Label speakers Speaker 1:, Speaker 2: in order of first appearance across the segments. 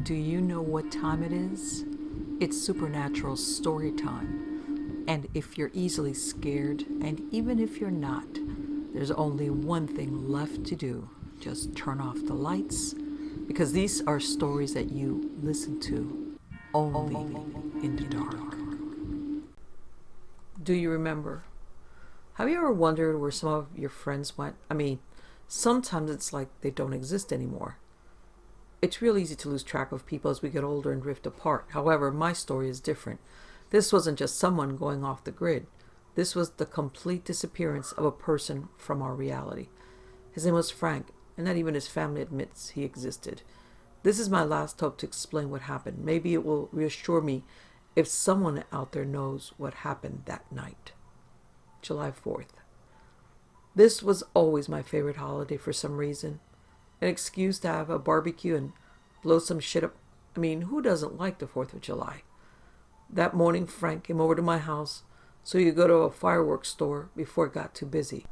Speaker 1: Do you know what time it is? It's Supernatural Storytime. And if you're easily scared, and even if you're not, there's only one thing left to do. Just turn off the lights, because these are stories that you listen to only in the dark. Do you remember? Have you ever wondered where some of your friends went? Sometimes it's like they don't exist anymore. It's real easy to lose track of people as we get older and drift apart. However, my story is different. This wasn't just someone going off the grid. This was the complete disappearance of a person from our reality. His name was Frank, and not even his family admits he existed. This is my last hope to explain what happened. Maybe it will reassure me if someone out there knows what happened that night. July 4th. This was always my favorite holiday for some reason. An excuse to have a barbecue and blow some shit up. Who doesn't like the 4th of July? That morning, Frank came over to my house so he could go to a fireworks store before it got too busy.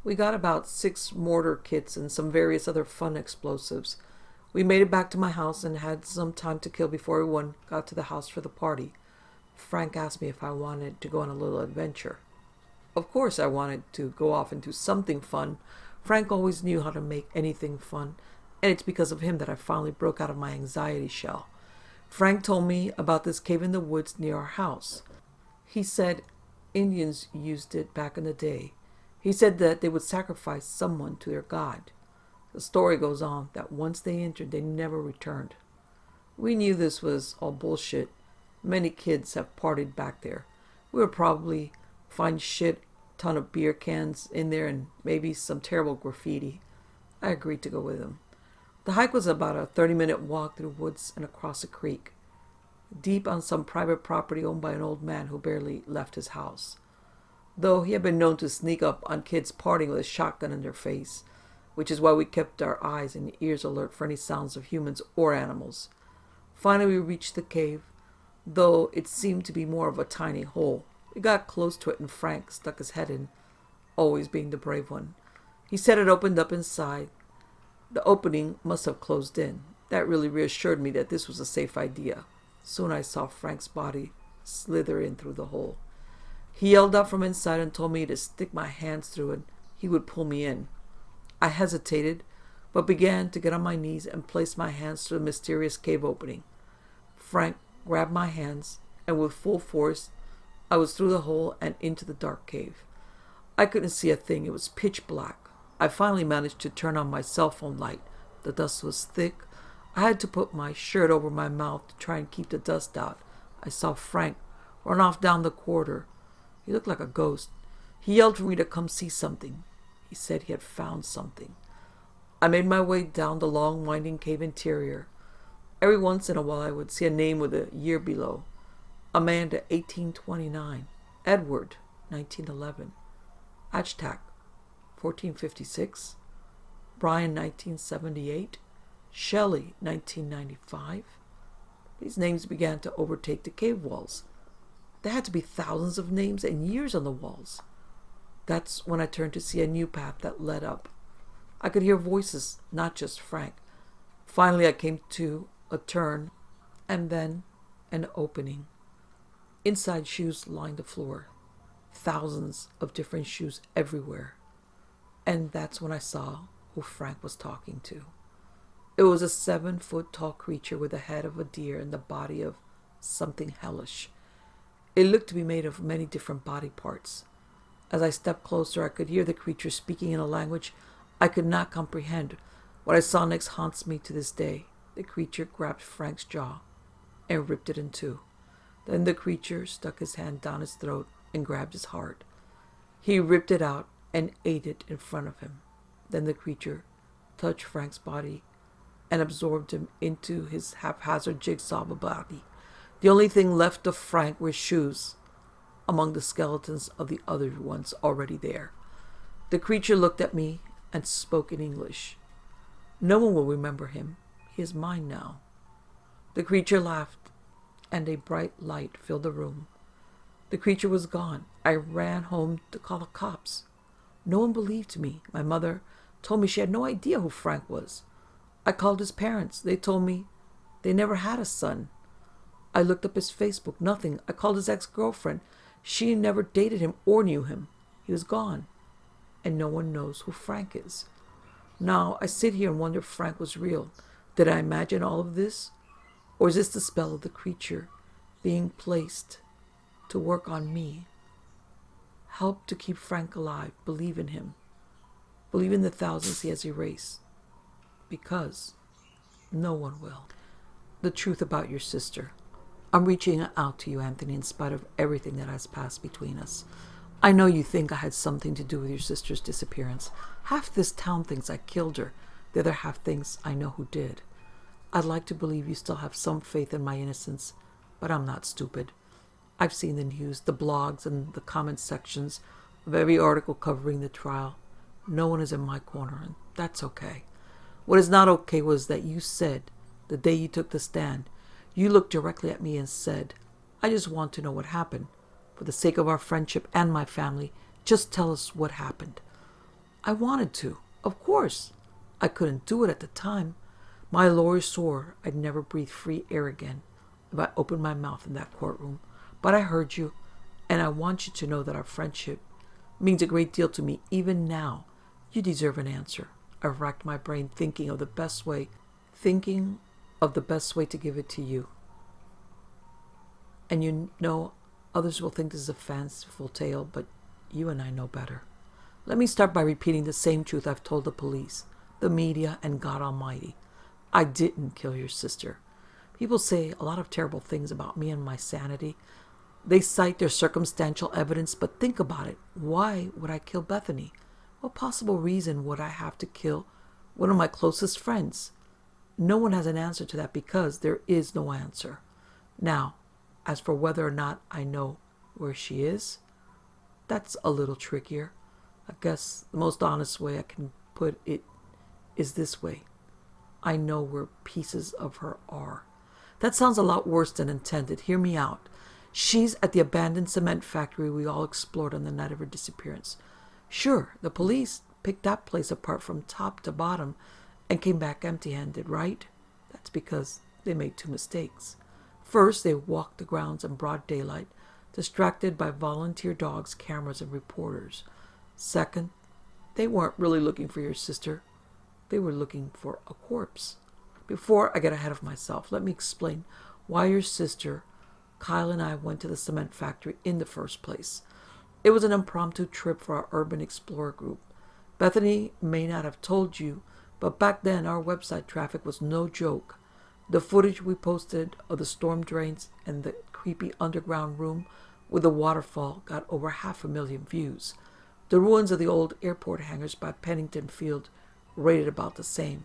Speaker 1: We got about 6 mortar kits and some various other fun explosives. We made it back to my house and had some time to kill before everyone got to the house for the party. Frank asked me if I wanted to go on a little adventure. Of course I wanted to go off and do something fun. Frank always knew how to make anything fun, and it's because of him that I finally broke out of my anxiety shell. Frank told me about this cave in the woods near our house. He said Indians used it back in the day. He said that they would sacrifice someone to their god. The story goes on that once they entered, they never returned. We knew this was all bullshit. Many kids have partied back there. We would probably find ton of beer cans in there and maybe some terrible graffiti. I agreed to go with him. The hike was about a 30-minute walk through woods and across a creek, deep on some private property owned by an old man who barely left his house. Though he had been known to sneak up on kids partying with a shotgun in their face, which is why we kept our eyes and ears alert for any sounds of humans or animals. Finally we reached the cave, though it seemed to be more of a tiny hole. We got close to it and Frank stuck his head in, always being the brave one. He said it opened up inside. The opening must have closed in. That really reassured me that this was a safe idea. Soon I saw Frank's body slither in through the hole. He yelled out from inside and told me to stick my hands through and he would pull me in. I hesitated, but began to get on my knees and place my hands through the mysterious cave opening. Frank grabbed my hands, and with full force, I was through the hole and into the dark cave. I couldn't see a thing. It was pitch black. I finally managed to turn on my cell phone light. The dust was thick. I had to put my shirt over my mouth to try and keep the dust out. I saw Frank run off down the corridor. He looked like a ghost. He yelled for me to come see something. He said he had found something. I made my way down the long, winding cave interior. Every once in a while I would see a name with a year below. Amanda, 1829. Edward, 1911. Achtak, 1456. Brian, 1978. Shelley, 1995. These names began to overtake the cave walls. There had to be thousands of names and years on the walls. That's when I turned to see a new path that led up. I could hear voices, not just Frank. Finally I came to a turn, and then an opening. Inside, shoes lined the floor. Thousands of different shoes everywhere. And that's when I saw who Frank was talking to. It was a 7-foot-tall creature with the head of a deer and the body of something hellish. It looked to be made of many different body parts. As I stepped closer, I could hear the creature speaking in a language I could not comprehend. What I saw next haunts me to this day. The creature grabbed Frank's jaw and ripped it in two. Then the creature stuck his hand down his throat and grabbed his heart. He ripped it out and ate it in front of him. Then the creature touched Frank's body and absorbed him into his haphazard jigsaw of a body. The only thing left of Frank were shoes, among the skeletons of the other ones already there. The creature looked at me and spoke in English. No one will remember him. He is mine now. The creature laughed, and a bright light filled the room. The creature was gone. I ran home to call the cops. No one believed me. My mother told me she had no idea who Frank was. I called his parents. They told me They never had a son. I looked up his Facebook. Nothing. I called his ex-girlfriend. She never dated him or knew him. He was gone. And no one knows who Frank is. Now, I sit here and wonder if Frank was real. Did I imagine all of this? Or is this the spell of the creature being placed to work on me? Help to keep Frank alive. Believe in him. Believe in the thousands he has erased. Because no one will. The truth about your sister. I'm reaching out to you, Anthony, in spite of everything that has passed between us. I know you think I had something to do with your sister's disappearance. Half this town thinks I killed her. The other half thinks I know who did. I'd like to believe you still have some faith in my innocence, but I'm not stupid. I've seen the news, the blogs, and the comment sections of every article covering the trial. No one is in my corner, and that's okay. What is not okay was that you said, the day you took the stand, you looked directly at me and said, I just want to know what happened. For the sake of our friendship and my family, just tell us what happened. I wanted to, of course. I couldn't do it at the time. My lawyer swore I'd never breathe free air again if I opened my mouth in that courtroom. But I heard you, and I want you to know that our friendship means a great deal to me even now. You deserve an answer. I've racked my brain thinking of the best way to give it to you. And you know, others will think this is a fanciful tale, but you and I know better. Let me start by repeating the same truth I've told the police, the media, and God Almighty. I didn't kill your sister. People say a lot of terrible things about me and my sanity. They cite their circumstantial evidence, but think about it. Why would I kill Bethany? What possible reason would I have to kill one of my closest friends? No one has an answer to that because there is no answer. Now, as for whether or not I know where she is, that's a little trickier. I guess the most honest way I can put it is this way. I know where pieces of her are. That sounds a lot worse than intended. Hear me out. She's at the abandoned cement factory we all explored on the night of her disappearance. Sure, the police picked that place apart from top to bottom and came back empty-handed, right? That's because they made two mistakes. First, they walked the grounds in broad daylight, distracted by volunteer dogs, cameras, and reporters. Second, they weren't really looking for your sister. They were looking for a corpse. Before I get ahead of myself, let me explain why your sister, Kyle, and I went to the cement factory in the first place. It was an impromptu trip for our urban explorer group. Bethany may not have told you, but back then our website traffic was no joke. The footage we posted of the storm drains and the creepy underground room with the waterfall got over 500,000 views. The ruins of the old airport hangars by Pennington Field rated about the same.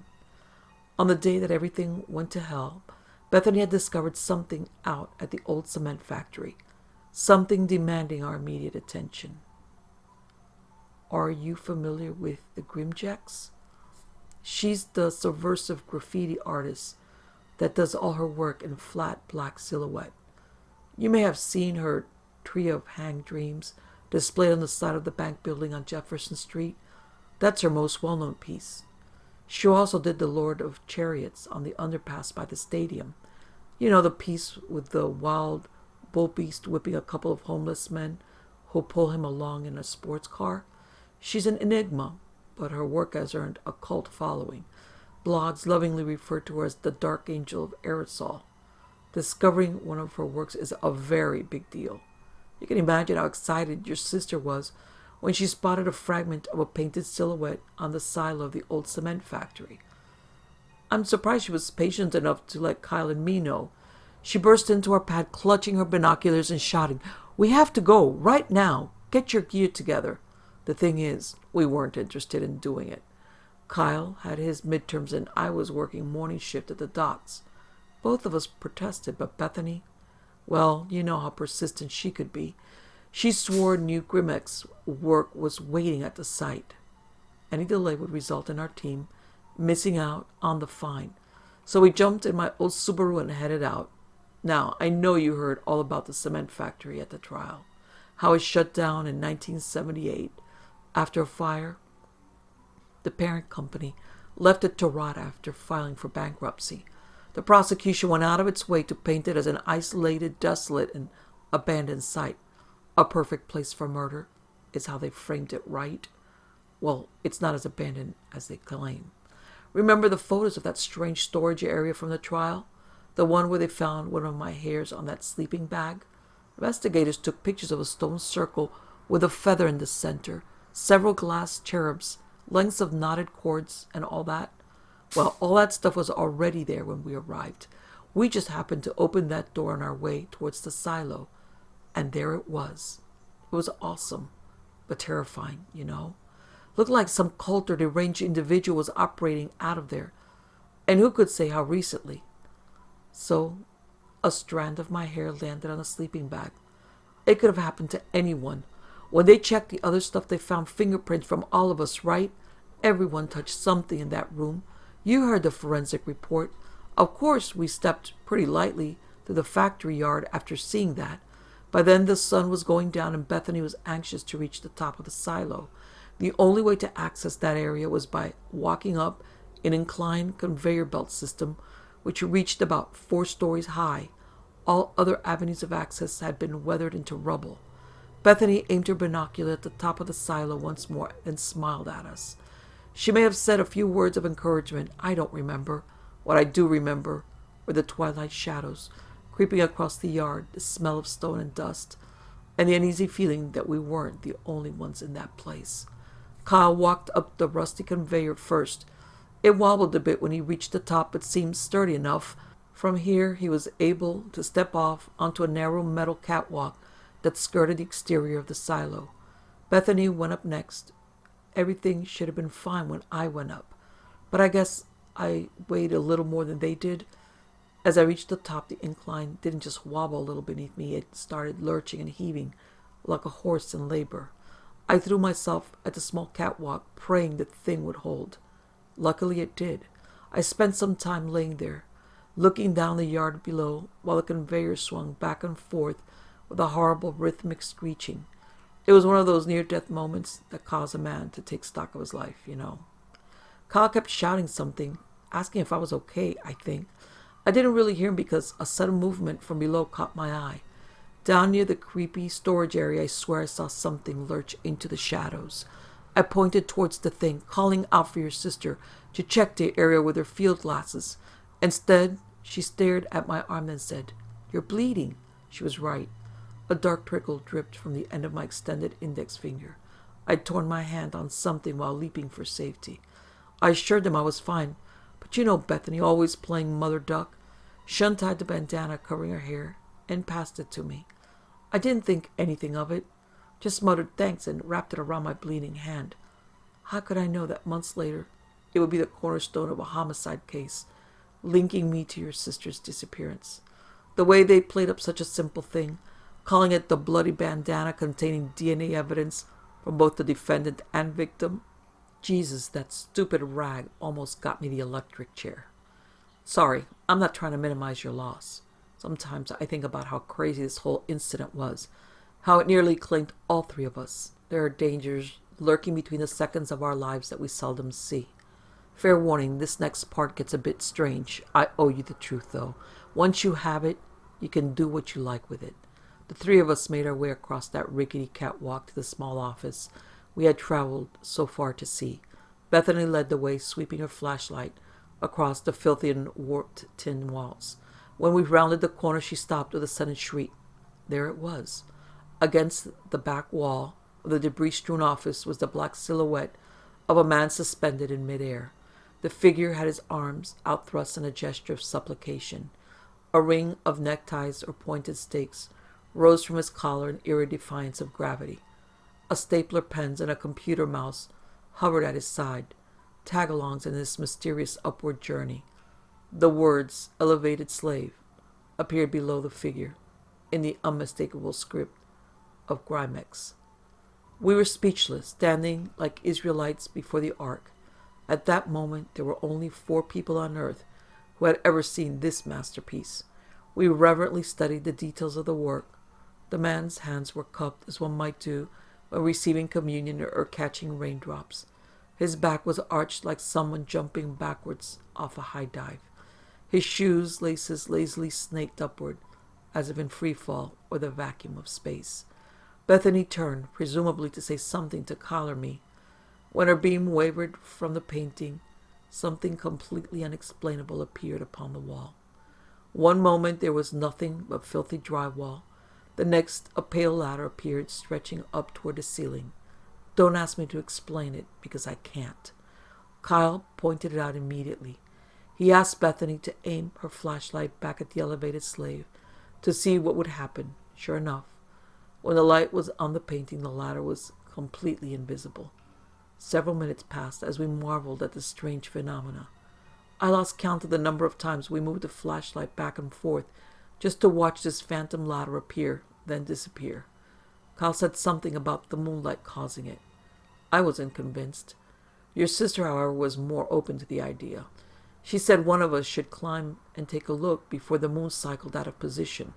Speaker 1: On the day that everything went to hell, Bethany had discovered something out at the old cement factory, something demanding our immediate attention. Are you familiar with the Grimjacks? She's the subversive graffiti artist that does all her work in flat black silhouette. You may have seen her Tree of Hanged Dreams displayed on the side of the bank building on Jefferson Street. That's her most well-known piece. She also did the Lord of Chariots on the underpass by the stadium. You know, the piece with the wild bull beast whipping a couple of homeless men who pull him along in a sports car? She's an enigma, but her work has earned a cult following. Blogs lovingly refer to her as the Dark Angel of Aerosol. Discovering one of her works is a very big deal. You can imagine how excited your sister was when she spotted a fragment of a painted silhouette on the silo of the old cement factory. I'm surprised she was patient enough to let Kyle and me know. She burst into our pad, clutching her binoculars and shouting, "We have to go, right now. Get your gear together." The thing is, we weren't interested in doing it. Kyle had his midterms and I was working morning shift at the docks. Both of us protested, but Bethany, well, you know how persistent she could be. She swore new Grimex work was waiting at the site. Any delay would result in our team missing out on the fine. So we jumped in my old Subaru and headed out. Now, I know you heard all about the cement factory at the trial. How it shut down in 1978 after a fire. The parent company left it to rot after filing for bankruptcy. The prosecution went out of its way to paint it as an isolated, desolate, and abandoned site. A perfect place for murder is how they framed it, right? Well, it's not as abandoned as they claim. Remember the photos of that strange storage area from the trial? The one where they found one of my hairs on that sleeping bag? Investigators took pictures of a stone circle with a feather in the center, several glass cherubs, lengths of knotted cords, and all that. Well, all that stuff was already there when we arrived. We just happened to open that door on our way towards the silo, and there it was. It was awesome, but terrifying, you know? Looked like some cult or deranged individual was operating out of there. And who could say how recently? So, a strand of my hair landed on a sleeping bag. It could have happened to anyone. When they checked the other stuff, they found fingerprints from all of us, right? Everyone touched something in that room. You heard the forensic report. Of course, we stepped pretty lightly through the factory yard after seeing that. By then, the sun was going down and Bethany was anxious to reach the top of the silo. The only way to access that area was by walking up an inclined conveyor belt system, which reached about 4 stories high. All other avenues of access had been weathered into rubble. Bethany aimed her binocular at the top of the silo once more and smiled at us. She may have said a few words of encouragement. I don't remember. What I do remember were the twilight shadows creeping across the yard, the smell of stone and dust, and the uneasy feeling that we weren't the only ones in that place. Kyle walked up the rusty conveyor first. It wobbled a bit when he reached the top, but seemed sturdy enough. From here, he was able to step off onto a narrow metal catwalk that skirted the exterior of the silo. Bethany went up next. Everything should have been fine when I went up, but I guess I weighed a little more than they did. As I reached the top, the incline didn't just wobble a little beneath me, it started lurching and heaving like a horse in labor. I threw myself at the small catwalk, praying the thing would hold. Luckily it did. I spent some time laying there, looking down the yard below while the conveyor swung back and forth with a horrible rhythmic screeching. It was one of those near-death moments that cause a man to take stock of his life, you know. Kyle kept shouting something, asking if I was okay, I think. I didn't really hear him because a sudden movement from below caught my eye. Down near the creepy storage area, I swear I saw something lurch into the shadows. I pointed towards the thing, calling out for your sister to check the area with her field glasses. Instead, she stared at my arm and said, "You're bleeding." She was right. A dark trickle dripped from the end of my extended index finger. I'd torn my hand on something while leaping for safety. I assured them I was fine, but you know Bethany, always playing mother duck. She untied the bandana covering her hair and passed it to me. I didn't think anything of it, just muttered thanks and wrapped it around my bleeding hand. How could I know that months later it would be the cornerstone of a homicide case, linking me to your sister's disappearance? The way they played up such a simple thing, calling it the bloody bandana containing DNA evidence from both the defendant and victim. Jesus, that stupid rag almost got me the electric chair. Sorry, I'm not trying to minimize your loss. Sometimes I think about how crazy this whole incident was, how it nearly claimed all 3 of us. There are dangers lurking between the seconds of our lives that we seldom see. Fair warning, this next part gets a bit strange. I owe you the truth, though. Once you have it, you can do what you like with it. The 3 of us made our way across that rickety catwalk to the small office we had traveled so far to see. Bethany led the way, sweeping her flashlight across the filthy and warped tin walls. When we rounded the corner, she stopped with a sudden shriek. There it was. Against the back wall of the debris-strewn office was the black silhouette of a man suspended in midair. The figure had his arms outthrust in a gesture of supplication. A ring of neckties or pointed stakes rose from his collar in eerie defiance of gravity. A stapler pens and a computer mouse hovered at his side, tag-alongs in this mysterious upward journey. The words, "elevated slave," appeared below the figure, in the unmistakable script of Grimex. We were speechless, standing like Israelites before the ark. At that moment, there were only 4 people on earth who had ever seen this masterpiece. We reverently studied the details of the work. The man's hands were cupped as one might do when receiving communion or catching raindrops. His back was arched like someone jumping backwards off a high dive. His shoes laces lazily snaked upward, as if in free fall or the vacuum of space. Bethany turned, presumably to say something to collar me. When her beam wavered from the painting, something completely unexplainable appeared upon the wall. One moment there was nothing but filthy drywall. The next, a pale ladder appeared, stretching up toward the ceiling. Don't ask me to explain it, because I can't. Kyle pointed it out immediately. He asked Bethany to aim her flashlight back at the elevated slave to see what would happen. Sure enough, when the light was on the painting, the ladder was completely invisible. Several minutes passed as we marveled at this strange phenomena. I lost count of the number of times we moved the flashlight back and forth just to watch this phantom ladder appear, then disappear. Kyle said something about the moonlight causing it. I wasn't convinced. Your sister, however, was more open to the idea. She said one of us should climb and take a look before the moon cycled out of position.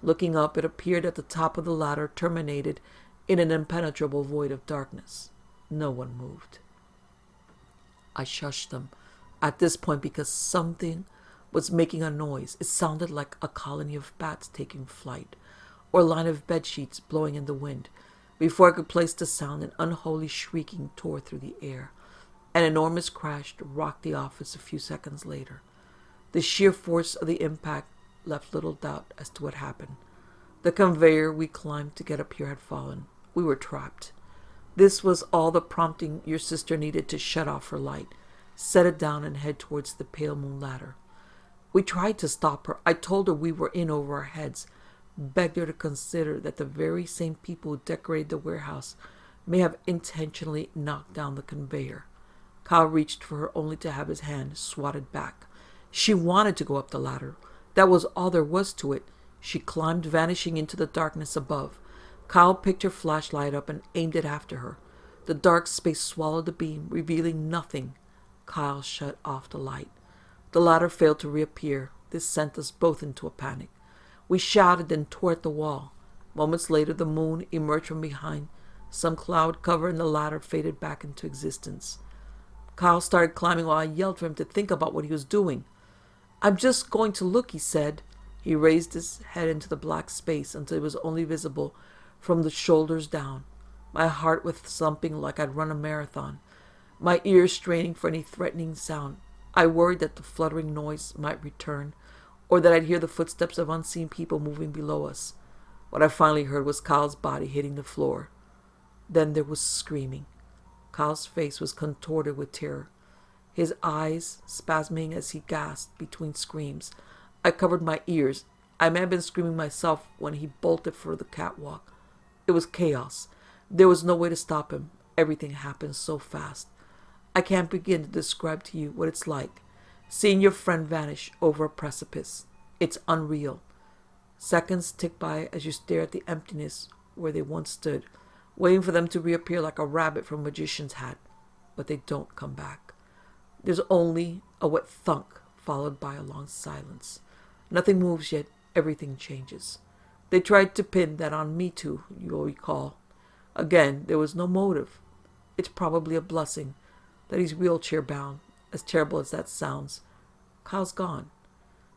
Speaker 1: Looking up, it appeared that the top of the ladder terminated in an impenetrable void of darkness. No one moved. I shushed them at this point because something was making a noise. It sounded like a colony of bats taking flight, or a line of bedsheets blowing in the wind. Before I could place the sound, an unholy shrieking tore through the air. An enormous crash rocked the office a few seconds later. The sheer force of the impact left little doubt as to what happened. The conveyor we climbed to get up here had fallen. We were trapped. This was all the prompting your sister needed to shut off her light, set it down, and head towards the pale moon ladder. We tried to stop her. I told her we were in over our heads, begged her to consider that the very same people who decorated the warehouse may have intentionally knocked down the conveyor. Kyle reached for her only to have his hand swatted back. She wanted to go up the ladder. That was all there was to it. She climbed, vanishing into the darkness above. Kyle picked her flashlight up and aimed it after her. The dark space swallowed the beam, revealing nothing. Kyle shut off the light. The ladder failed to reappear. This sent us both into a panic. We shouted and tore at the wall. Moments later, the moon emerged from behind some cloud cover and the ladder faded back into existence. Kyle started climbing while I yelled for him to think about what he was doing. I'm just going to look, he said. He raised his head into the black space until it was only visible from the shoulders down. My heart was thumping like I'd run a marathon, my ears straining for any threatening sound. I worried that the fluttering noise might return, or that I'd hear the footsteps of unseen people moving below us. What I finally heard was Kyle's body hitting the floor. Then there was screaming. Kyle's face was contorted with terror, his eyes spasming as he gasped between screams. I covered my ears. I may have been screaming myself when he bolted for the catwalk. It was chaos. There was no way to stop him. Everything happened so fast. I can't begin to describe to you what it's like, seeing your friend vanish over a precipice. It's unreal. Seconds tick by as you stare at the emptiness where they once stood, waiting for them to reappear like a rabbit from a magician's hat. But they don't come back. There's only a wet thunk, followed by a long silence. Nothing moves, yet everything changes. They tried to pin that on me too, you'll recall. Again, there was no motive. It's probably a blessing that he's wheelchair-bound, as terrible as that sounds. Kyle's gone.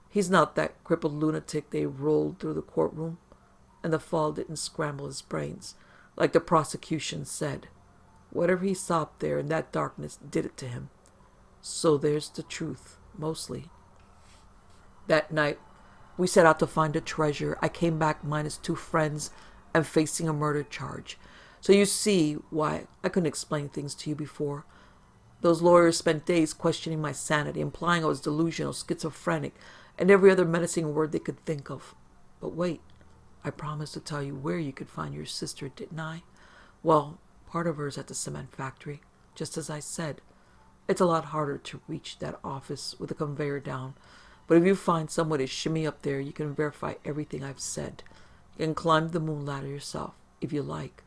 Speaker 1: He's not that crippled lunatic they rolled through the courtroom, and the fall didn't scramble his brains, like the prosecution said. Whatever he saw up there in that darkness did it to him. So there's the truth, mostly. That night, we set out to find a treasure. I came back minus 2 friends and facing a murder charge. So you see why I couldn't explain things to you before. Those lawyers spent days questioning my sanity, implying I was delusional, schizophrenic, and every other menacing word they could think of. But wait, I promised to tell you where you could find your sister, didn't I? Well, part of her is at the cement factory, just as I said. It's a lot harder to reach that office with a conveyor down, but if you find some way to shimmy up there, you can verify everything I've said. You can climb the moon ladder yourself, if you like.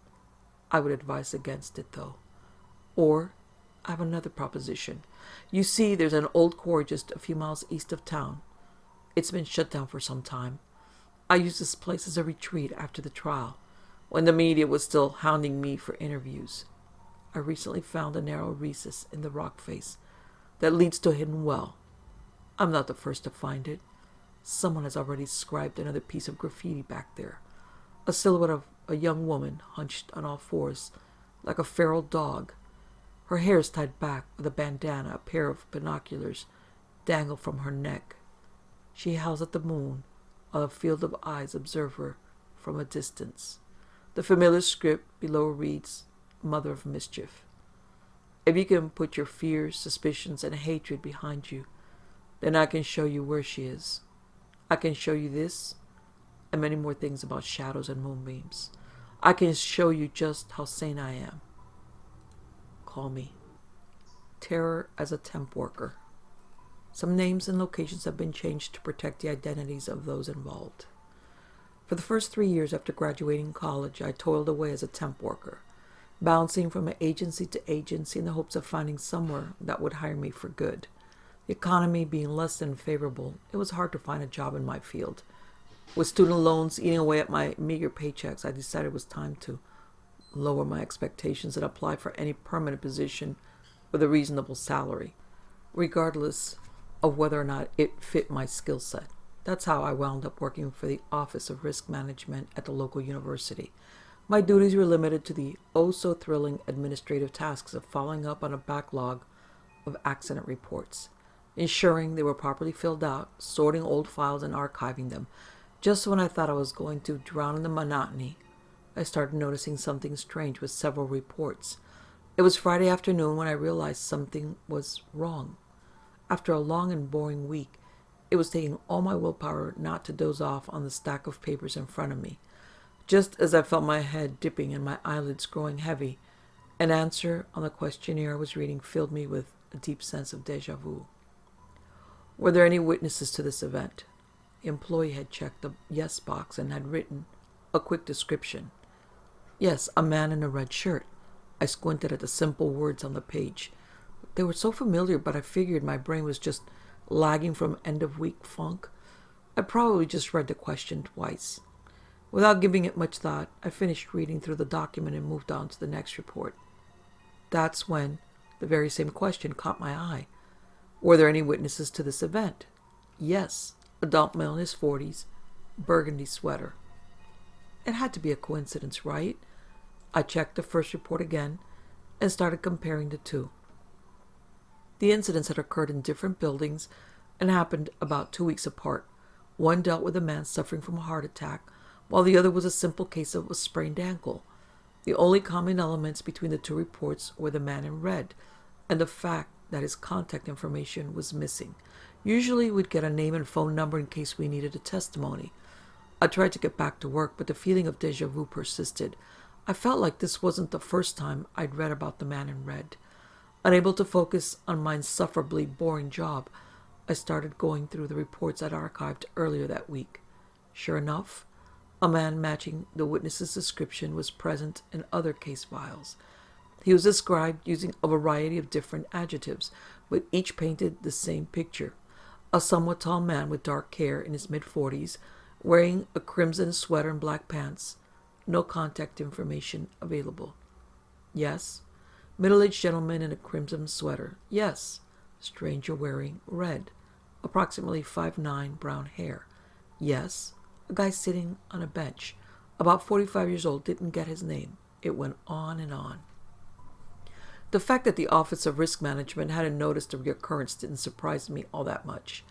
Speaker 1: I would advise against it, though. Or I have another proposition. You see, there's an old quarry just a few miles east of town. It's been shut down for some time. I used this place as a retreat after the trial, when the media was still hounding me for interviews. I recently found a narrow recess in the rock face that leads to a hidden well. I'm not the first to find it. Someone has already scribed another piece of graffiti back there. A silhouette of a young woman hunched on all fours, like a feral dog. Her hair is tied back with a bandana. A pair of binoculars dangle from her neck. She howls at the moon, while a field of eyes observe her from a distance. The familiar script below reads, Mother of Mischief. If you can put your fears, suspicions, and hatred behind you, then I can show you where she is. I can show you this and many more things about shadows and moonbeams. I can show you just how sane I am. Call me. Terror as a temp worker. Some names and locations have been changed to protect the identities of those involved. For the first 3 years after graduating college, I toiled away as a temp worker, bouncing from agency to agency in the hopes of finding somewhere that would hire me for good. The economy being less than favorable, it was hard to find a job in my field. With student loans eating away at my meager paychecks, I decided it was time to lower my expectations and apply for any permanent position with a reasonable salary, regardless of whether or not it fit my skill set. That's how I wound up working for the Office of Risk Management at the local university. My duties were limited to the oh-so-thrilling administrative tasks of following up on a backlog of accident reports, ensuring they were properly filled out, sorting old files, and archiving them. Just when I thought I was going to drown in the monotony, I started noticing something strange with several reports. It was Friday afternoon when I realized something was wrong. After a long and boring week, it was taking all my willpower not to doze off on the stack of papers in front of me. Just as I felt my head dipping and my eyelids growing heavy, an answer on the questionnaire I was reading filled me with a deep sense of déjà vu. Were there any witnesses to this event? The employee had checked the yes box and had written a quick description. Yes, a man in a red shirt. I squinted at the simple words on the page. They were so familiar, but I figured my brain was just lagging from end-of-week funk. I probably just read the question twice. Without giving it much thought, I finished reading through the document and moved on to the next report. That's when the very same question caught my eye. Were there any witnesses to this event? Yes, adult male in his 40s, burgundy sweater. It had to be a coincidence, right? I checked the first report again and started comparing the two. The incidents had occurred in different buildings and happened about 2 weeks apart. One dealt with a man suffering from a heart attack, while the other was a simple case of a sprained ankle. The only common elements between the two reports were the man in red and the fact that his contact information was missing. Usually we'd get a name and phone number in case we needed a testimony. I tried to get back to work, but the feeling of déjà vu persisted. I felt like this wasn't the first time I'd read about the man in red. Unable to focus on my insufferably boring job, I started going through the reports I'd archived earlier that week. Sure enough, a man matching the witness's description was present in other case files. He was described using a variety of different adjectives, but each painted the same picture. A somewhat tall man with dark hair in his mid-40s, wearing a crimson sweater and black pants. No contact information available. Yes. Middle-aged gentleman in a crimson sweater. Yes. Stranger wearing red. Approximately 5'9", brown hair. Yes. A guy sitting on a bench. About 45 years old, didn't get his name. It went on and on. The fact that the Office of Risk Management hadn't noticed the reoccurrence didn't surprise me all that much.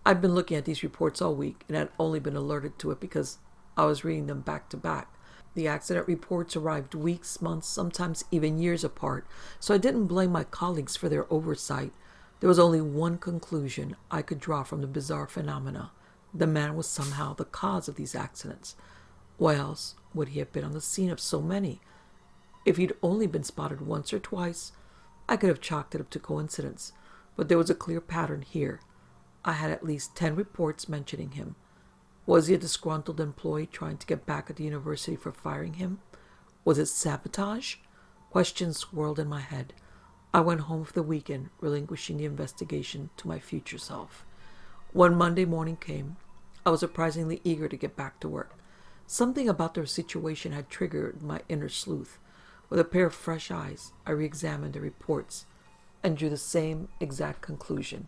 Speaker 1: I'd been looking at these reports all week and had only been alerted to it because I was reading them back to back. The accident reports arrived weeks, months, sometimes even years apart, so I didn't blame my colleagues for their oversight. There was only one conclusion I could draw from the bizarre phenomena. The man was somehow the cause of these accidents. Why else would he have been on the scene of so many? If he'd only been spotted once or twice, I could have chalked it up to coincidence, but there was a clear pattern here. I had at least 10 reports mentioning him. Was he a disgruntled employee trying to get back at the university for firing him? Was it sabotage? Questions swirled in my head. I went home for the weekend, relinquishing the investigation to my future self. When Monday morning came, I was surprisingly eager to get back to work. Something about their situation had triggered my inner sleuth. With a pair of fresh eyes, I re-examined the reports and drew the same exact conclusion.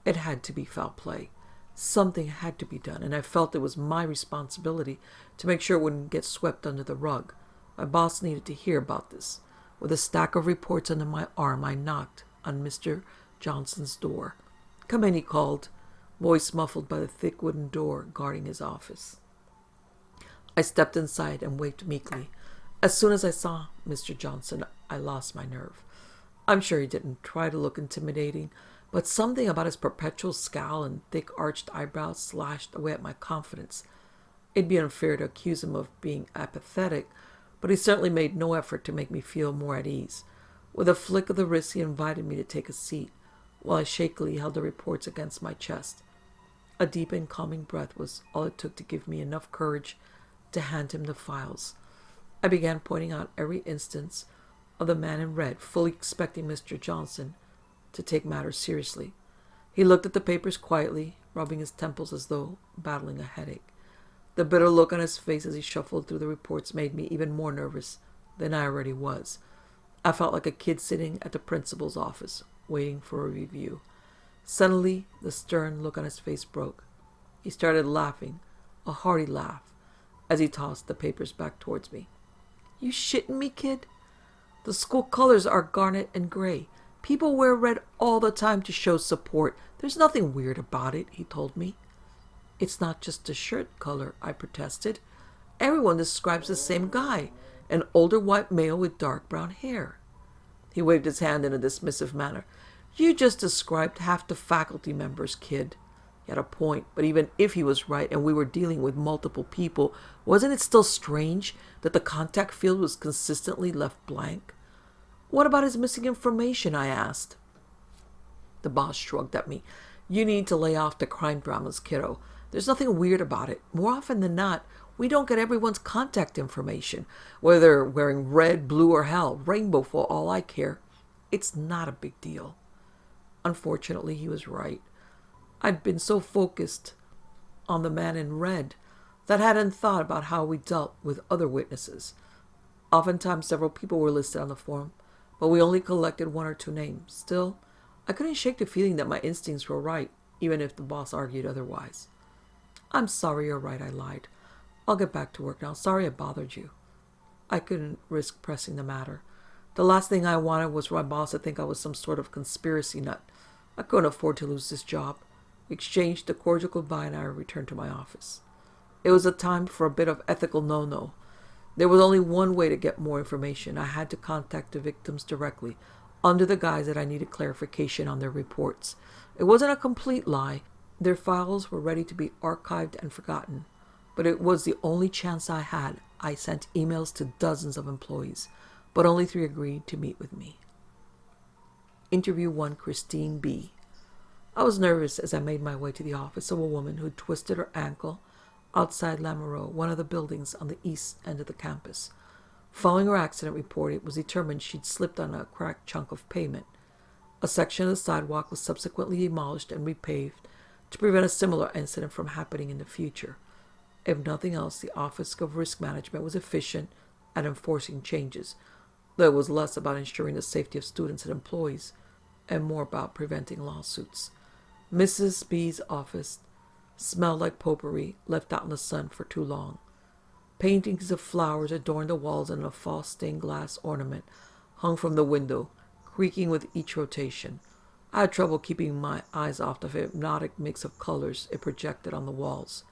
Speaker 1: It had to be foul play. Something had to be done, and I felt it was my responsibility to make sure it wouldn't get swept under the rug. My boss needed to hear about this. With a stack of reports under my arm, I knocked on Mr. Johnson's door. "Come in," he called, voice muffled by the thick wooden door guarding his office. I stepped inside and waved meekly. As soon as I saw Mr. Johnson, I lost my nerve. I'm sure he didn't try to look intimidating, but something about his perpetual scowl and thick arched eyebrows slashed away at my confidence. It'd be unfair to accuse him of being apathetic, but he certainly made no effort to make me feel more at ease. With a flick of the wrist, he invited me to take a seat, while I shakily held the reports against my chest. A deep and calming breath was all it took to give me enough courage to hand him the files. I began pointing out every instance of the man in red, fully expecting Mr. Johnson to take matters seriously. He looked at the papers quietly, rubbing his temples as though battling a headache. The bitter look on his face as he shuffled through the reports made me even more nervous than I already was. I felt like a kid sitting at the principal's office, waiting for a review. Suddenly, the stern look on his face broke. He started laughing, a hearty laugh, as he tossed the papers back towards me. "You shitting me, kid? The school colors are garnet and gray. People wear red all the time to show support. There's nothing weird about it," he told me. "It's not just a shirt color," I protested. "Everyone describes the same guy, an older white male with dark brown hair." He waved his hand in a dismissive manner. "You just described half the faculty members, kid." He had a point, but even if he was right and we were dealing with multiple people, wasn't it still strange that the contact field was consistently left blank? "What about his missing information?" I asked. The boss shrugged at me. "You need to lay off the crime dramas, kiddo. There's nothing weird about it. More often than not, we don't get everyone's contact information, whether they're wearing red, blue, or hell, rainbow for all I care. It's not a big deal." Unfortunately, he was right. I'd been so focused on the man in red that I hadn't thought about how we dealt with other witnesses. Oftentimes, several people were listed on the form, but we only collected one or two names. Still, I couldn't shake the feeling that my instincts were right, even if the boss argued otherwise. "I'm sorry you're right," I lied. "I'll get back to work now. Sorry I bothered you." I couldn't risk pressing the matter. The last thing I wanted was for my boss to think I was some sort of conspiracy nut. I couldn't afford to lose this job. We exchanged a cordial goodbye and I returned to my office. It was a time for a bit of ethical no-no. There was only one way to get more information. I had to contact the victims directly, under the guise that I needed clarification on their reports. It wasn't a complete lie. Their files were ready to be archived and forgotten, but it was the only chance I had. I sent emails to dozens of employees, but only 3 agreed to meet with me. Interview 1, Christine B. I was nervous as I made my way to the office of a woman who twisted her ankle outside Lamoureux, one of the buildings on the east end of the campus. Following her accident report, it was determined she'd slipped on a cracked chunk of pavement. A section of the sidewalk was subsequently demolished and repaved to prevent a similar incident from happening in the future. If nothing else, the Office of Risk Management was efficient at enforcing changes, though it was less about ensuring the safety of students and employees and more about preventing lawsuits. Mrs. B's office smelled like potpourri left out in the sun for too long. Paintings of flowers adorned the walls and a false stained glass ornament hung from the window, creaking with each rotation. I had trouble keeping my eyes off the hypnotic mix of colors it projected on the walls.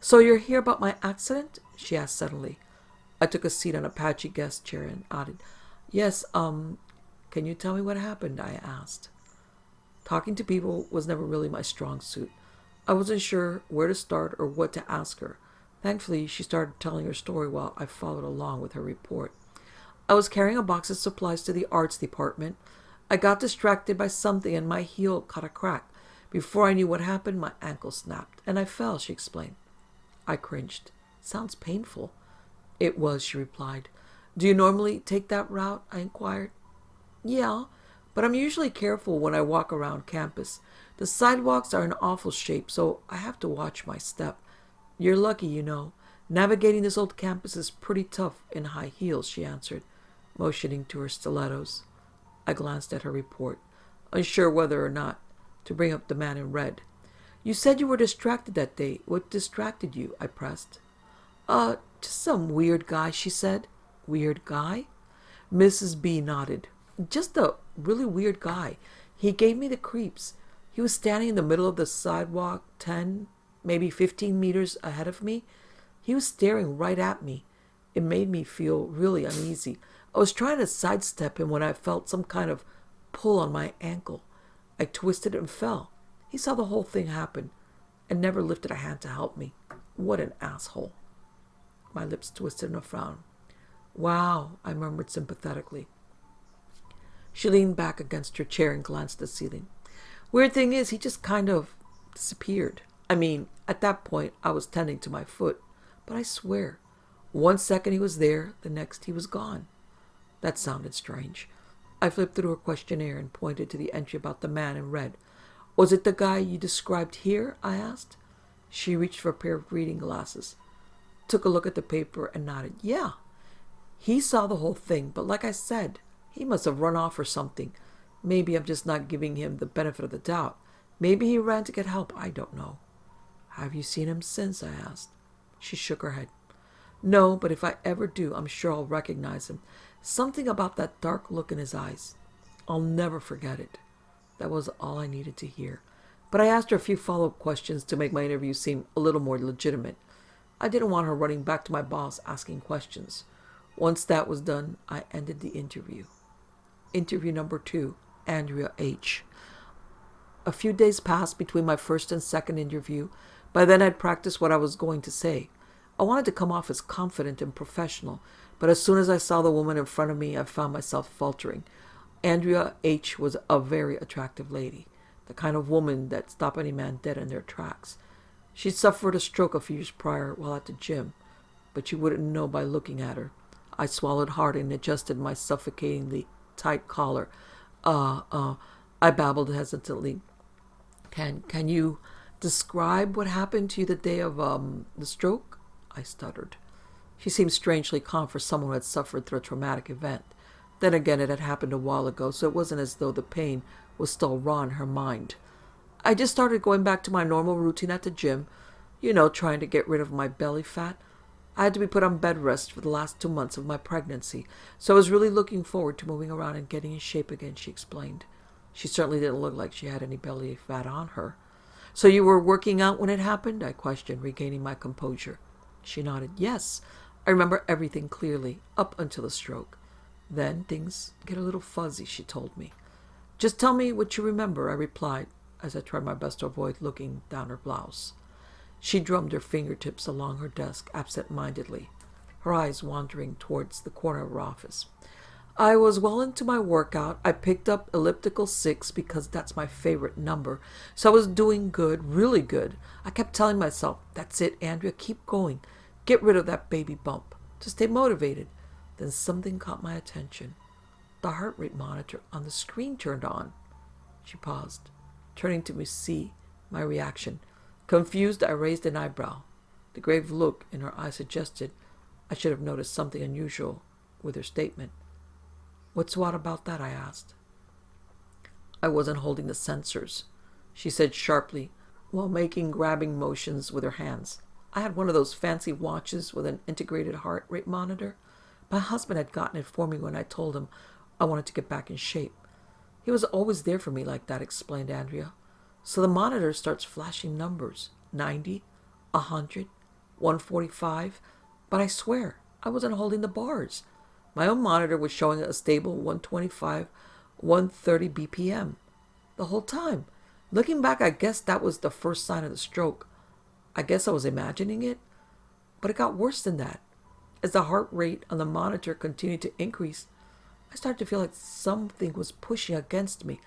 Speaker 1: "So you're here about my accident?" she asked suddenly. I took a seat on a patchy guest chair and nodded. "Yes, can you tell me what happened?" I asked. Talking to people was never really my strong suit. I wasn't sure where to start or what to ask her. Thankfully, she started telling her story while I followed along with her report. "I was carrying a box of supplies to the arts department. I got distracted by something and my heel caught a crack. Before I knew what happened, my ankle snapped and I fell," she explained. I cringed. "Sounds painful." "It was," she replied. "Do you normally take that route?" I inquired. "Yeah, but I'm usually careful when I walk around campus. The sidewalks are in awful shape, so I have to watch my step. You're lucky, you know. Navigating this old campus is pretty tough in high heels," she answered, motioning to her stilettos. I glanced at her report, unsure whether or not to bring up the man in red. You said you were distracted that day. What distracted you? I pressed. Just some weird guy, she said. Weird guy? Mrs. B nodded. Just a really weird guy. He gave me the creeps. He was standing in the middle of the sidewalk, 10, maybe 15 meters ahead of me. He was staring right at me. It made me feel really uneasy. I was trying to sidestep him when I felt some kind of pull on my ankle. I twisted and fell. He saw the whole thing happen and never lifted a hand to help me. What an asshole. My lips twisted in a frown. Wow, I murmured sympathetically. She leaned back against her chair and glanced at the ceiling. Weird thing is, he just kind of disappeared. I mean, at that point, I was tending to my foot. But I swear, 1 second he was there, the next he was gone. That sounded strange. I flipped through her questionnaire and pointed to the entry about the man in red. Was it the guy you described here? I asked. She reached for a pair of reading glasses, took a look at the paper, and nodded. Yeah, he saw the whole thing, but like I said, he must have run off or something. Maybe I'm just not giving him the benefit of the doubt. Maybe he ran to get help. I don't know. Have you seen him since? I asked. She shook her head. No, but if I ever do, I'm sure I'll recognize him. Something about that dark look in his eyes. I'll never forget it. That was all I needed to hear. But I asked her a few follow-up questions to make my interview seem a little more legitimate. I didn't want her running back to my boss asking questions. Once that was done, I ended the interview. Interview number 2, Andrea H. A few days passed between my first and second interview. By then I'd practiced what I was going to say. I wanted to come off as confident and professional, but as soon as I saw the woman in front of me, I found myself faltering. Andrea H. was a very attractive lady, the kind of woman that stopped any man dead in their tracks. She'd suffered a stroke a few years prior while at the gym, but you wouldn't know by looking at her. I swallowed hard and adjusted my suffocatingly tight collar. I babbled hesitantly. Can you describe what happened to you the day of the stroke? I stuttered. She seemed strangely calm for someone who had suffered through a traumatic event. Then again, it had happened a while ago, so it wasn't as though the pain was still raw in her mind. I just started going back to my normal routine at the gym, trying to get rid of my belly fat. I had to be put on bed rest for the last 2 months of my pregnancy, so I was really looking forward to moving around and getting in shape again, she explained. She certainly didn't look like she had any belly fat on her. So you were working out when it happened? I questioned, regaining my composure. She nodded. Yes, I remember everything clearly, up until the stroke. Then things get a little fuzzy, she told me. Just tell me what you remember, I replied, as I tried my best to avoid looking down her blouse. She drummed her fingertips along her desk absent-mindedly, her eyes wandering towards the corner of her office. I was well into my workout. I picked up elliptical 6 because that's my favorite number. So I was doing good, really good. I kept telling myself, that's it, Andrea, keep going. Get rid of that baby bump. To stay motivated. Then something caught my attention. The heart rate monitor on the screen turned on. She paused, turning to me to see my reaction. Confused, I raised an eyebrow. The grave look in her eye suggested I should have noticed something unusual with her statement. What's odd about that? I asked. I wasn't holding the sensors, she said sharply, while making grabbing motions with her hands. I had one of those fancy watches with an integrated heart rate monitor. My husband had gotten it for me when I told him I wanted to get back in shape. He was always there for me like that, explained Andrea. So the monitor starts flashing numbers, 90, 100, 145, but I swear I wasn't holding the bars. My own monitor was showing a stable 125, 130 BPM the whole time. Looking back, I guess that was the first sign of the stroke. I guess I was imagining it, but it got worse than that. As the heart rate on the monitor continued to increase, I started to feel like something was pushing against me,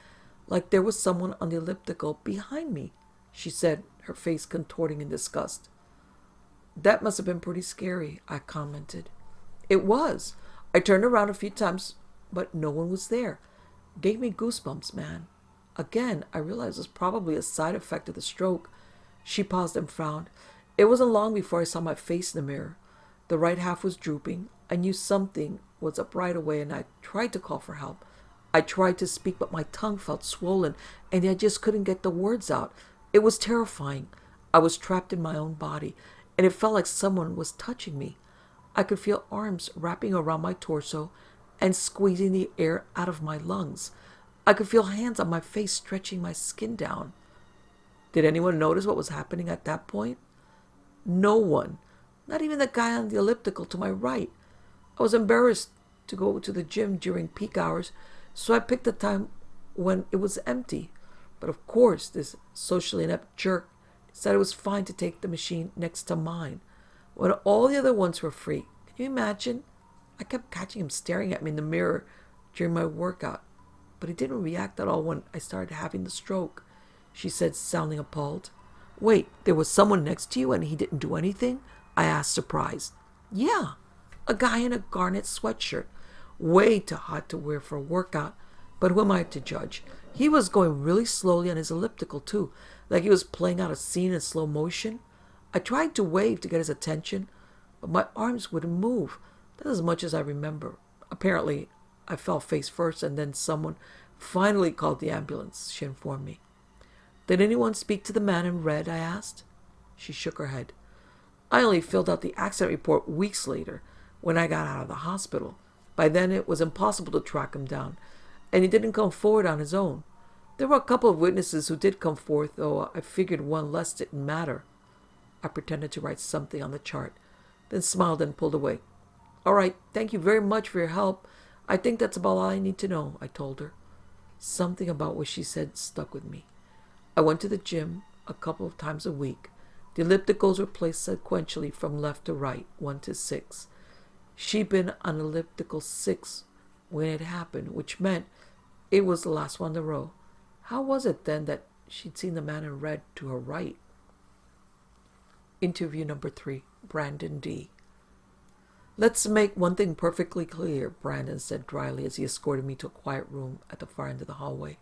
Speaker 1: like there was someone on the elliptical behind me, she said, her face contorting in disgust. That must have been pretty scary, I commented. It was. I turned around a few times, but no one was there. Gave me goosebumps, man. Again, I realized it was probably a side effect of the stroke. She paused and frowned. It wasn't long before I saw my face in the mirror. The right half was drooping. I knew something was up right away, and I tried to call for help. I tried to speak, but my tongue felt swollen, and I just couldn't get the words out. It was terrifying. I was trapped in my own body, and it felt like someone was touching me. I could feel arms wrapping around my torso and squeezing the air out of my lungs. I could feel hands on my face stretching my skin down. Did anyone notice what was happening at that point? No one. Not even the guy on the elliptical to my right. I was embarrassed to go to the gym during peak hours, so I picked a time when it was empty. But of course, this socially inept jerk said it was fine to take the machine next to mine, when all the other ones were free. Can you imagine? I kept catching him staring at me in the mirror during my workout, but he didn't react at all when I started having the stroke, she said, sounding appalled. Wait, there was someone next to you and he didn't do anything? I asked, surprised. Yeah, a guy in a garnet sweatshirt, way too hot to wear for a workout, but who am I to judge? He was going really slowly on his elliptical too, like he was playing out a scene in slow motion. I tried to wave to get his attention, but my arms wouldn't move. That's as much as I remember. Apparently, I fell face first, and then someone finally called the ambulance, she informed me. Did anyone speak to the man in red? I asked. She shook her head. I only filled out the accident report weeks later, when I got out of the hospital. By then, it was impossible to track him down, and he didn't come forward on his own. There were a couple of witnesses who did come forth, though I figured one less didn't matter. I pretended to write something on the chart, then smiled and pulled away. All right, thank you very much for your help. I think that's about all I need to know, I told her. Something about what she said stuck with me. I went to the gym a couple of times a week. The ellipticals were placed sequentially from left to right, 1 to 6. She'd been on elliptical 6 when it happened, which meant it was the last one in the row. How was it then that she'd seen the man in red to her right? Interview number 3, Brandon D. Let's make one thing perfectly clear, Brandon said dryly as he escorted me to a quiet room at the far end of the hallway.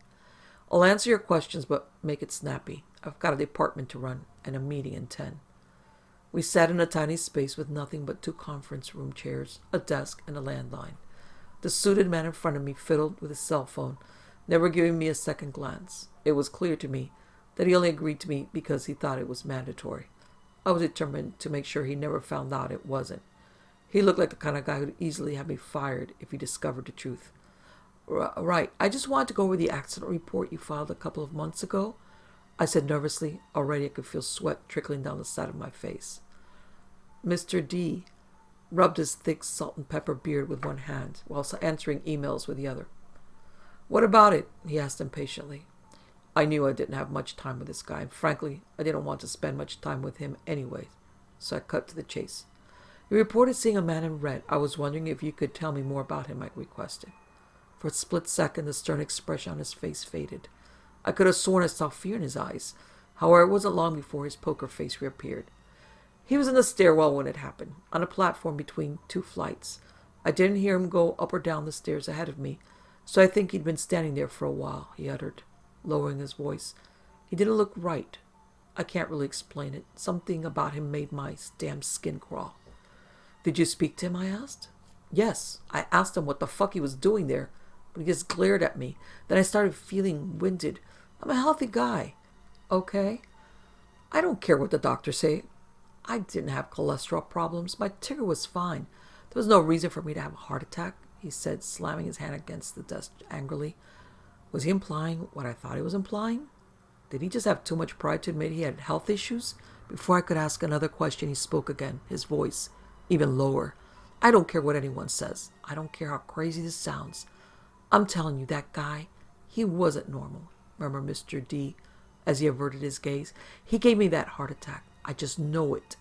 Speaker 1: I'll answer your questions, but make it snappy. I've got a department to run and a meeting in 10. We sat in a tiny space with nothing but 2 conference room chairs, a desk, and a landline. The suited man in front of me fiddled with his cell phone, never giving me a second glance. It was clear to me that he only agreed to meet because he thought it was mandatory. I was determined to make sure he never found out it wasn't. He looked like the kind of guy who'd easily have me fired if he discovered the truth. Right, I just wanted to go over the accident report you filed a couple of months ago, I said nervously. Already I could feel sweat trickling down the side of my face. Mr. D rubbed his thick salt and pepper beard with one hand, while answering emails with the other. What about it? He asked impatiently. I knew I didn't have much time with this guy, and frankly, I didn't want to spend much time with him anyway, so I cut to the chase. You reported seeing a man in red. I was wondering if you could tell me more about him, I requested. For a split second, the stern expression on his face faded. I could have sworn I saw fear in his eyes. However, it wasn't long before his poker face reappeared. He was in the stairwell when it happened, on a platform between 2 flights. I didn't hear him go up or down the stairs ahead of me, so I think he'd been standing there for a while, he uttered, lowering his voice. He didn't look right. I can't really explain it. Something about him made my damn skin crawl. Did you speak to him? I asked. Yes, I asked him what the fuck he was doing there, but he just glared at me. Then I started feeling winded. I'm a healthy guy. Okay? I don't care what the doctors say. I didn't have cholesterol problems. My ticker was fine. There was no reason for me to have a heart attack, he said, slamming his hand against the desk angrily. Was he implying what I thought he was implying? Did he just have too much pride to admit he had health issues? Before I could ask another question, he spoke again, his voice even lower. I don't care what anyone says. I don't care how crazy this sounds. I'm telling you, that guy, he wasn't normal, murmured Mr. D as he averted his gaze. He gave me that heart attack. I just know it.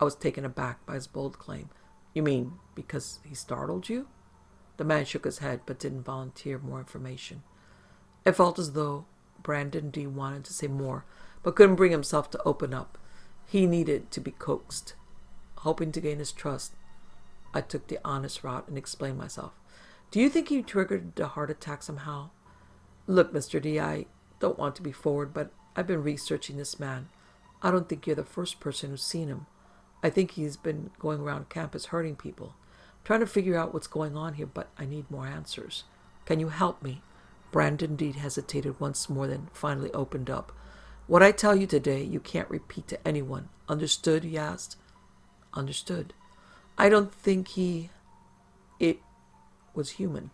Speaker 1: I was taken aback by his bold claim. You mean because he startled you? The man shook his head but didn't volunteer more information. It felt as though Brandon D wanted to say more but couldn't bring himself to open up. He needed to be coaxed. Hoping to gain his trust, I took the honest route and explained myself. Do you think he triggered the heart attack somehow? Look, Mr. D, I don't want to be forward, but I've been researching this man. I don't think you're the first person who's seen him. I think he's been going around campus hurting people. I'm trying to figure out what's going on here, but I need more answers. Can you help me? Brandon indeed hesitated once more, then finally opened up. What I tell you today, you can't repeat to anyone. Understood? He asked. Understood. I don't think it was human.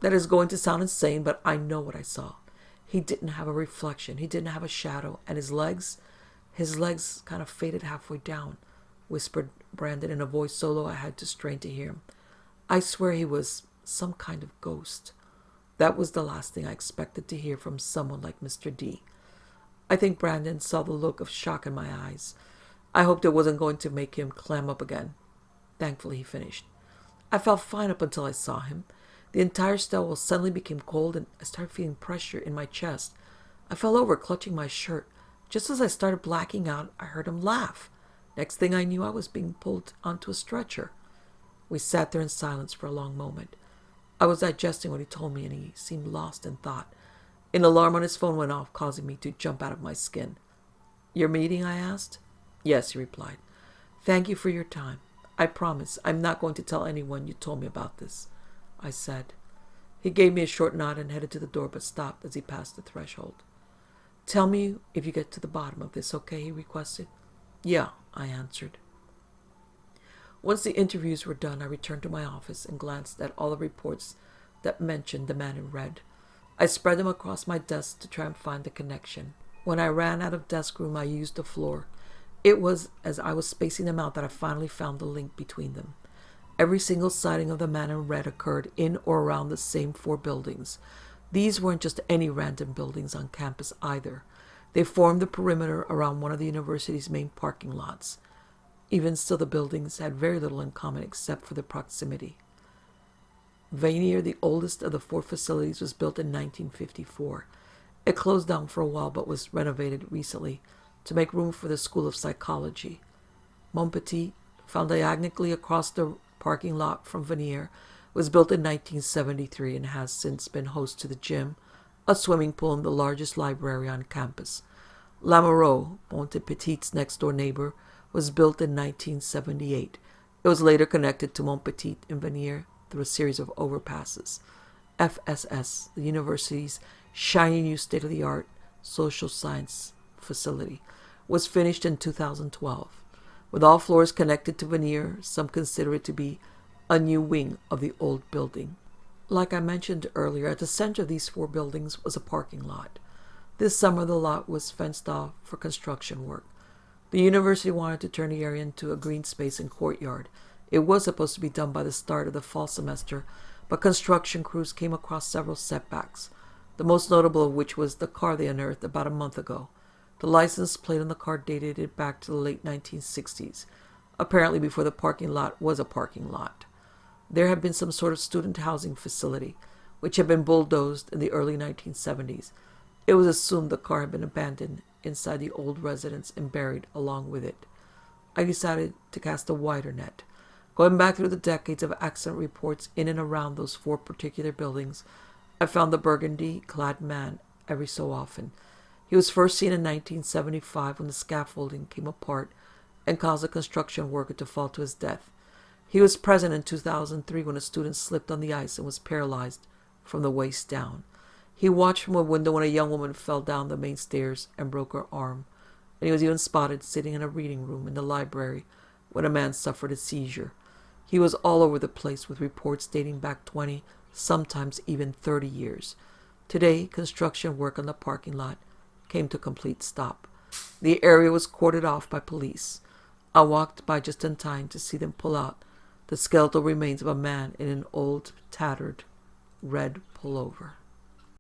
Speaker 1: That is going to sound insane, but I know what I saw. He didn't have a reflection. He didn't have a shadow. And his legs kind of faded halfway down, whispered Brandon in a voice so low I had to strain to hear him. I swear he was some kind of ghost. That was the last thing I expected to hear from someone like Mr. D. I think Brandon saw the look of shock in my eyes. I hoped it wasn't going to make him clam up again. Thankfully, he finished. I felt fine up until I saw him. The entire stairwell suddenly became cold, and I started feeling pressure in my chest. I fell over, clutching my shirt. Just as I started blacking out, I heard him laugh. Next thing I knew, I was being pulled onto a stretcher. We sat there in silence for a long moment. I was digesting what he told me, and he seemed lost in thought. An alarm on his phone went off, causing me to jump out of my skin. Your meeting? I asked. Yes, he replied. Thank you for your time. I promise I'm not going to tell anyone you told me about this, I said. He gave me a short nod and headed to the door, but stopped as he passed the threshold. Tell me if you get to the bottom of this, okay? He requested. Yeah, I answered. Once the interviews were done, I returned to my office and glanced at all the reports that mentioned the man in red. I spread them across my desk to try and find the connection. When I ran out of desk room, I used the floor. It was as I was spacing them out that I finally found the link between them. Every single sighting of the man in red occurred in or around the same 4 buildings. These weren't just any random buildings on campus either. They formed the perimeter around one of the university's main parking lots. Even still, the buildings had very little in common except for the proximity. Vanier, the oldest of the 4 facilities, was built in 1954. It closed down for a while but was renovated recently to make room for the School of Psychology. Montpetit, found diagonally across the parking lot from Vanier, was built in 1973 and has since been host to the gym, a swimming pool, and the largest library on campus. Lamoureux, Montpetit's next-door neighbor, was built in 1978. It was later connected to Montpetit and Vanier through a series of overpasses. FSS, the university's shiny new state-of-the-art social science facility, was finished in 2012. With all floors connected to Vanier, some consider it to be a new wing of the old building. Like I mentioned earlier, at the center of these 4 buildings was a parking lot. This summer, the lot was fenced off for construction work. The university wanted to turn the area into a green space and courtyard. It was supposed to be done by the start of the fall semester, but construction crews came across several setbacks, the most notable of which was the car they unearthed about a month ago. The license plate on the car dated it back to the late 1960s, apparently before the parking lot was a parking lot. There had been some sort of student housing facility, which had been bulldozed in the early 1970s. It was assumed the car had been abandoned inside the old residence and buried along with it. I decided to cast a wider net. Going back through the decades of accident reports in and around those 4 particular buildings, I found the burgundy-clad man every so often. He was first seen in 1975 when the scaffolding came apart and caused a construction worker to fall to his death. He was present in 2003 when a student slipped on the ice and was paralyzed from the waist down. He watched from a window when a young woman fell down the main stairs and broke her arm. And he was even spotted sitting in a reading room in the library when a man suffered a seizure. He was all over the place with reports dating back 20, sometimes even 30 years. Today, construction work on the parking lot came to a complete stop. The area was cordoned off by police. I walked by just in time to see them pull out the skeletal remains of a man in an old, tattered, red pullover.